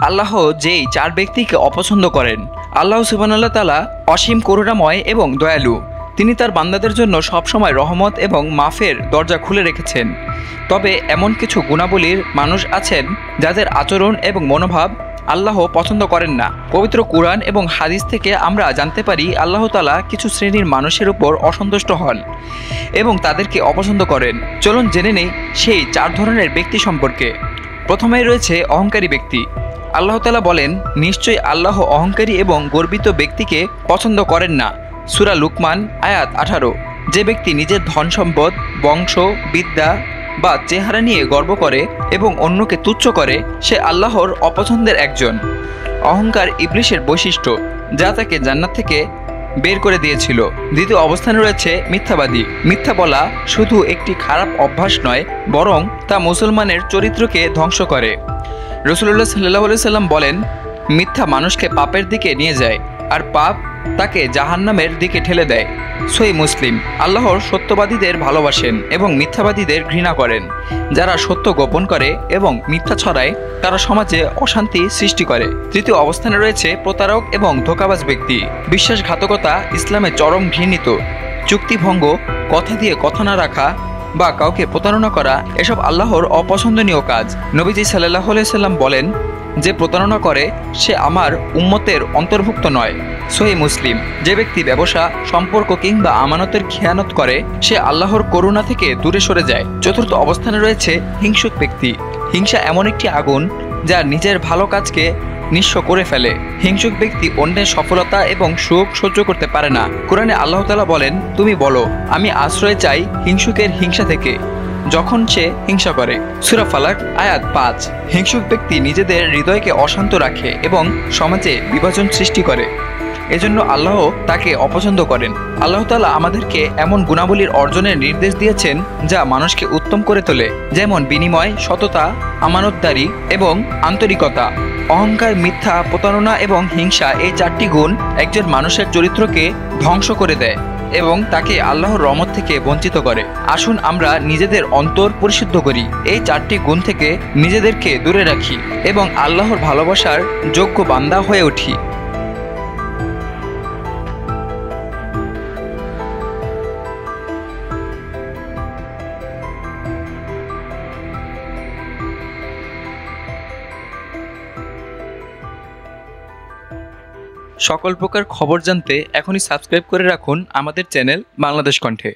আল্লাহ যেই চার ব্যক্তিকে অপছন্দ করেন, আল্লাহ সুবহানাহু ওয়া তাআলা অসীম করুণাময় এবং দয়ালু। তিনি তার বান্দাদের জন্য সবসময় রহমত এবং মাফের দরজা খুলে রেখেছেন। তবে এমন কিছু গুণাবলীর মানুষ আছেন যাদের আচরণ এবং মনোভাব আল্লাহ পছন্দ করেন না। পবিত্র কুরআন এবং হাদিস থেকে আমরা জানতে পারি আল্লাহ তাআলা কিছু শ্রেণীর মানুষের উপর অসন্তুষ্ট হন এবং তাদেরকে অপছন্দ করেন। চলুন জেনে নেই সেই চার ধরনের ব্যক্তি সম্পর্কে। প্রথমেই রয়েছে অহংকারী ব্যক্তি। আল্লাহ তাআলা বলেন, নিশ্চয়ই আল্লাহ অহংকারী এবং গর্বিত ব্যক্তিকে পছন্দ করেন না। সূরা লুকমান আয়াত 18। যে ব্যক্তি নিজের ধন সম্পদ, বংশ, বিদ্যা বা চেহারা নিয়ে গর্ব করে এবং অন্যকে তুচ্ছ করে, সে আল্লাহর অপছন্দের একজন। অহংকার ইবলিসের বৈশিষ্ট্য, যা তাকে জান্নাত থেকে বের করে দিয়েছিল। দ্বিতীয় অবস্থানে রয়েছে মিথ্যাবাদী। মিথ্যা বলা শুধু একটি খারাপ অভ্যাস নয়, বরং তা মুসলমানের চরিত্রকে ধ্বংস করে। রাসূলুল্লাহ সাল্লাল্লাহু আলাইহি সাল্লাম বলেন, মিথ্যা মানুষকে পাপের দিকে নিয়ে যায়, আর পাপ তাকে জাহান্নামের দিকে ঠেলে দেয়। সহিহ মুসলিম। আল্লাহর সত্যবাদীদের ভালোবাসেন এবং মিথ্যাবাদীদের ঘৃণা করেন। যারা সত্য গোপন করে এবং মিথ্যা ছড়ায়, তারা সমাজে অশান্তি সৃষ্টি করে। তৃতীয় অবস্থানে রয়েছে প্রতারক এবং ধোঁকাবাজ ব্যক্তি। বিশ্বাসঘাতকতা ইসলামে চরম ঘৃণিত। চুক্তিভঙ্গ, কথা দিয়ে কথা না রাখা বা কাউকে প্রতারণা করা, এসব আল্লাহর অপছন্দনীয় কাজ। নবীজি সাল্লাল্লাহু আলাইহি সাল্লাম বলেন, যে প্রতারণা করে সে আমার উম্মতের অন্তর্ভুক্ত নয়। সহিহ মুসলিম। যে ব্যক্তি ব্যবসা, সম্পর্ক কিংবা আমানতের খেয়ানত করে, সে আল্লাহর করুণা থেকে দূরে সরে যায়। চতুর্থ অবস্থানে রয়েছে হিংসুক ব্যক্তি। হিংসা এমন একটি আগুন যা নিজের ভালো কাজকে নিঃস্ব করে ফেলে। হিংসুক ব্যক্তি অন্যের সফলতা এবং সুখ সহ্য করতে পারে না। কোরআনে আল্লাহ তাআলা বলেন, তুমি বলো, আমি আশ্রয় চাই হিংসুকের হিংসা থেকে, যখন সে হিংসা করে। সূরা ফালাক আয়াত 5। হিংসুক ব্যক্তি নিজেদের হৃদয়কে অশান্ত রাখে এবং সমাজে বিভাজন সৃষ্টি করে। এজন্য আল্লাহ তাকে অপছন্দ করেন। আল্লাহ তাআলা আমাদেরকে এমন গুণাবলীর অর্জনের নির্দেশ দিয়েছেন যা মানুষকে উত্তম করে তোলে, যেমন বিনিময়, সততা, আমানতদারি এবং আন্তরিকতা। অহংকার, মিথ্যা, প্রতারণা এবং হিংসা, এই চারটি গুণ একজন মানুষের চরিত্রকে ধ্বংস করে দেয় এবং তাকে আল্লাহর রহমত থেকে বঞ্চিত করে। আসুন আমরা নিজেদের অন্তর পরিশুদ্ধ করি, এই চারটি গুণ থেকে নিজেদেরকে দূরে রাখি এবং আল্লাহর ভালোবাসার যোগ্য বান্দা হয়ে উঠি। সকল প্রকার খবর জানতে এখনই সাবস্ক্রাইব করে রাখুন আমাদের চ্যানেল বাংলাদেশ কণ্ঠে।